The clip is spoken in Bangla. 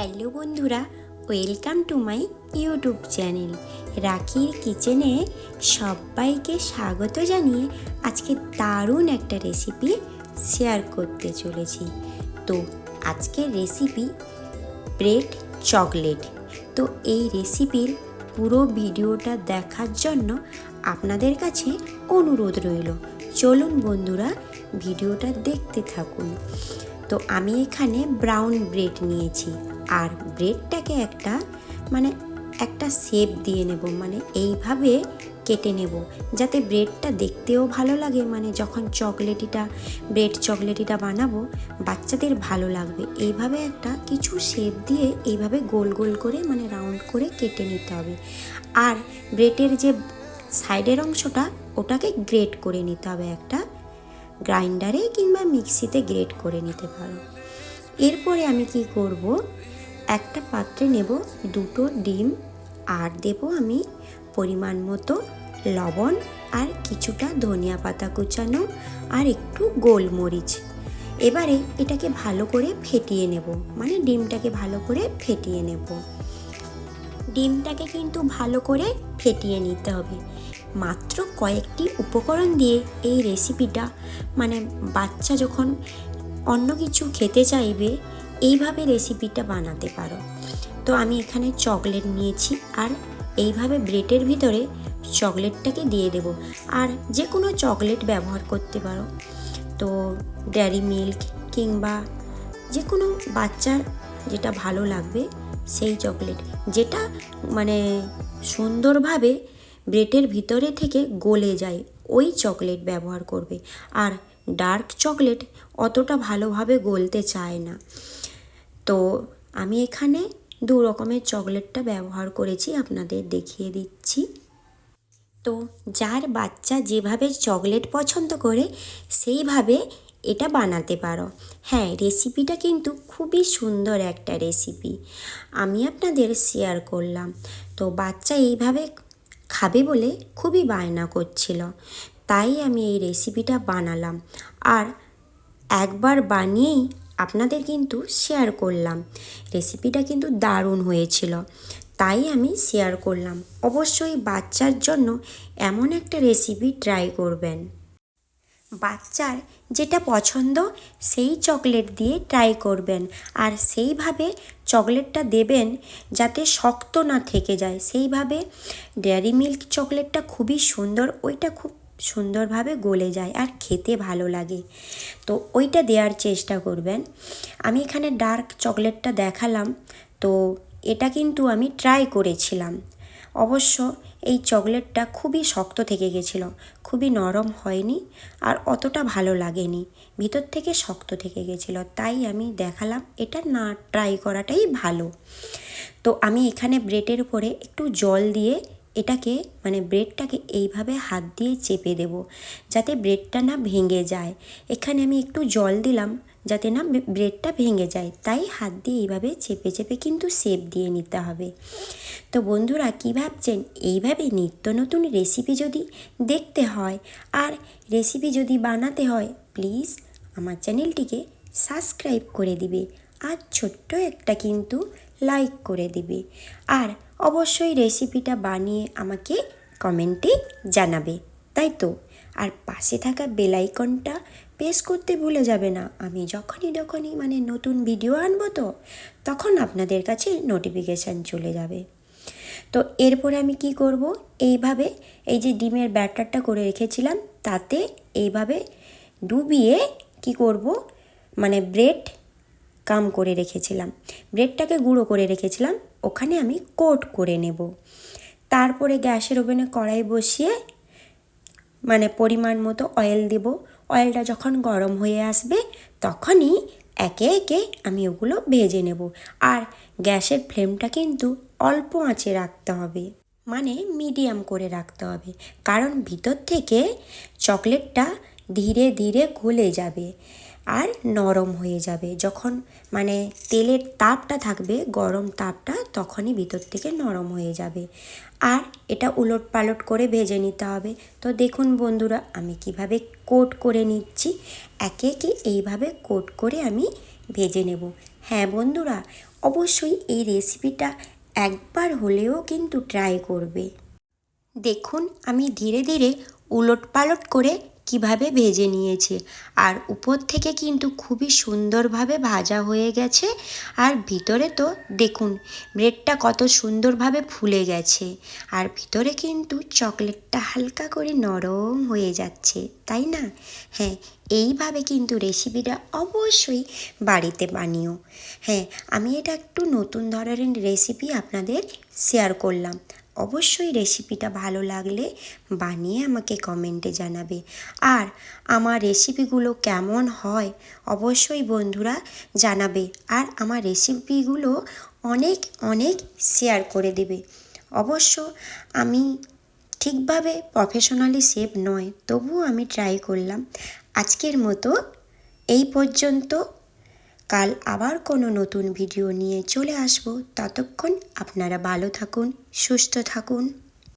হ্যালো বন্ধুরা, welcome to my YouTube channel রাখির কিচেনে সবাইকে স্বাগত জানিয়ে আজকে দারুণ একটা রেসিপি শেয়ার করতে চলেছি। তো আজকের রেসিপি ব্রেড চকলেট। তো এই রেসিপির পুরো ভিডিওটা দেখার জন্য আপনাদের কাছে অনুরোধ রইল। চলুন বন্ধুরা, ভিডিওটা দেখতে থাকুন। তো আমি এখানে ব্রাউন ব্রেড নিয়েছি, আর ব্রেডটাকে একটা শেপ দিয়ে নেব, এইভাবে কেটে নেব যাতে ব্রেডটা দেখতেও ভালো লাগে। যখন ব্রেড চকলেটিটা বানাবো বাচ্চাদের ভালো লাগবে। এইভাবে একটা কিছু শেপ দিয়ে এইভাবে গোল গোল করে রাউন্ড করে কেটে নিতে হবে। আর ব্রেডের যে সাইডের অংশটা ওটাকে গ্রেট করে নিতে হবে, একটা গ্রাইন্ডারে কিংবা মিক্সিতে গ্রেট করে নিতে পারো। এরপরে আমি কি করব, একটা পাত্রে নেব দুটো ডিম, আর দেব আমি পরিমাণ মতো লবণ, আর কিছুটা ধনিয়া পাতা কুচানো, আর একটু গোলমরিচ। এবারে এটাকে ভালো করে ফেটিয়ে নেব, ডিমটাকে ভালো করে ফেটিয়ে নেব। ডিমটাকে কিন্তু ভালো করে ফেটিয়ে নিতে হবে। মাত্র কয়েকটি উপকরণ দিয়ে এই রেসিপিটা বাচ্চা যখন অন্য কিছু খেতে চাইবে এইভাবে রেসিপিটা বানাতে পারো। তো আমি এখানে চকলেট নিয়েছি, আর এইভাবে ব্রেডের ভিতরে চকলেটটাকে দিয়ে দেব। আর যে কোনো চকলেট ব্যবহার করতে পারো, তো ডেয়ারি মিল্ক কিংবা যে কোনো বাচ্চার যেটা ভালো লাগবে সেই চকলেট, যেটা সুন্দরভাবে ব্রেডের ভিতরে থেকে গলে যায় ওই চকলেট ব্যবহার করবে। আর ডার্ক চকলেট অতটা ভালোভাবে গলতে চায় না। তো আমি এখানে দু রকমের চকলেটটা ব্যবহার করেছি, আপনাদের দেখিয়ে দিচ্ছি। তো যার বাচ্চা যেভাবে চকলেট পছন্দ করে সেইভাবে এটা বানাতে পারো। হ্যাঁ, রেসিপিটা কিন্তু খুবই সুন্দর একটা রেসিপি, আমি আপনাদের শেয়ার করলাম। তো বাচ্চা এইভাবে খাবে বলে খুবই বায়না করছিল, তাই আমি এই রেসিপিটা বানালাম। আর একবার বানিয়েই আপনাদের কিন্তু শেয়ার করলাম। রেসিপিটা কিন্তু দারুণ হয়েছিল, তাই আমি শেয়ার করলাম। অবশ্যই বাচ্চার জন্য এমন একটা রেসিপি ট্রাই করবেন। বাচ্চার যেটা পছন্দ সেই চকলেট দিয়ে ট্রাই করবেন, আর সেইভাবে চকলেটটা দেবেন যাতে শক্ত না থেকে যায়। সেইভাবে ডেয়ারি মিল্ক চকলেটটা খুবই সুন্দর, ওইটা খুব সুন্দরভাবে গলে যায় আর খেতে ভালো লাগে, তো ওইটা দেওয়ার চেষ্টা করবেন। আমি এখানে ডার্ক চকলেটটা দেখালাম, তো এটা কিন্তু আমি ট্রাই করেছিলাম। অবশ্য এই চকলেটটা খুবই শক্ত থেকে গেছিলো, খুবই নরম হয়নি, আর অতটা ভালো লাগেনি, ভিতর থেকে শক্ত থেকে গেছিলো। তাই আমি দেখালাম, এটা না ট্রাই করাটাই ভালো। তো আমি এখানে ব্রেডের উপরে একটু জল দিয়ে এটাকে ব্রেডটাকে এইভাবে হাত দিয়ে চেপে দেব যাতে ব্রেডটা না ভেঙে যায়। এখানে আমি একটু জল দিলাম যাতে না ব্রেডটা ভেঙে যায়, তাই হাত দিয়ে এইভাবে চেপে চেপে কিন্তু শেপ দিয়ে নিতে হবে। তো বন্ধুরা, কী ভাবছেন? এইভাবে নিত্য নতুন রেসিপি যদি দেখতে হয় আর রেসিপি যদি বানাতে হয়, প্লিজ আমার চ্যানেলটিকে সাবস্ক্রাইব করে দিবে, আর ছোট্ট একটা কিন্তু লাইক করে দিবে। আর অবশ্যই রেসিপিটা বানিয়ে আমাকে কমেন্টে জানাবে, তাই তো? আর পাশে থাকা বেল আইকনটা প্রেস করতে ভুলে যাবে না। আমি যখনই নতুন ভিডিও আনবো তো তখন আপনাদের কাছে নোটিফিকেশান চলে যাবে। তো এরপরে আমি কি করব, এইভাবে এই যে ডিমের ব্যাটারটা করে রেখেছিলাম তাতে এইভাবে ডুবিয়ে কি করব, ব্রেড করে রেখেছিলাম, ব্রেডটাকে গুঁড়ো করে রেখেছিলাম, ওখানে আমি কোট করে নেব। তারপরে গ্যাসের ওভেনে কড়াই বসিয়ে পরিমাণ মতো অয়েল দেব। অয়েলটা যখন গরম হয়ে আসবে তখনই একে একে আমি ওগুলো ভেজে নেব। আর গ্যাসের ফ্লেমটা কিন্তু অল্প আঁচে রাখতে হবে, মিডিয়াম করে রাখতে হবে, কারণ ভিতর থেকে চকলেটটা ধীরে ধীরে গলে যাবে আর নরম হয়ে যাবে। যখন তেলের তাপটা থাকবে, গরম তাপটা, তখনই ভিতর থেকে নরম হয়ে যাবে। আর এটা উলট পালট করে ভেজে নিতে হবে। তো দেখুন বন্ধুরা, আমি কিভাবে কোট করে নিচ্ছি, একে একে এইভাবে কোট করে আমি ভেজে নেব। হ্যাঁ বন্ধুরা, অবশ্যই এই রেসিপিটা একবার হলেও কিন্তু ট্রাই করবে। দেখুন আমি ধীরে ধীরে উলটপালট করে কিভাবে ভেজে নিয়েছি, আর উপর থেকে কিন্তু খুবই সুন্দরভাবে ভাজা হয়ে গেছে। আর ভিতরে তো দেখুন ব্রেডটা কত সুন্দরভাবে ফুলে গেছে, আর ভিতরে কিন্তু চকলেটটা হালকা করে নরম হয়ে যাচ্ছে, তাই না? হ্যাঁ, এইভাবে কিন্তু রেসিপিটা অবশ্যই বাড়িতে বানিও। হ্যাঁ, আমি এটা একটু নতুন ধরনের রেসিপি আপনাদের শেয়ার করলাম। অবশ্যই রেসিপিটা ভালো লাগলে বানিয়ে আমাকে কমেন্টে জানাবে। আর আমার রেসিপিগুলো কেমন হয় অবশ্যই বন্ধুরা জানাবে, আর আমার রেসিপিগুলো অনেক অনেক শেয়ার করে দেবে। অবশ্য আমি ঠিকভাবে প্রফেশনালি শেফ নয়, তবুও আমি ট্রাই করলাম। আজকের মতো এই পর্যন্ত। কাল আবার কোনো নতুন ভিডিও নিয়ে চলে আসব। ততক্ষণ আপনারা ভালো থাকুন, সুস্থ থাকুন।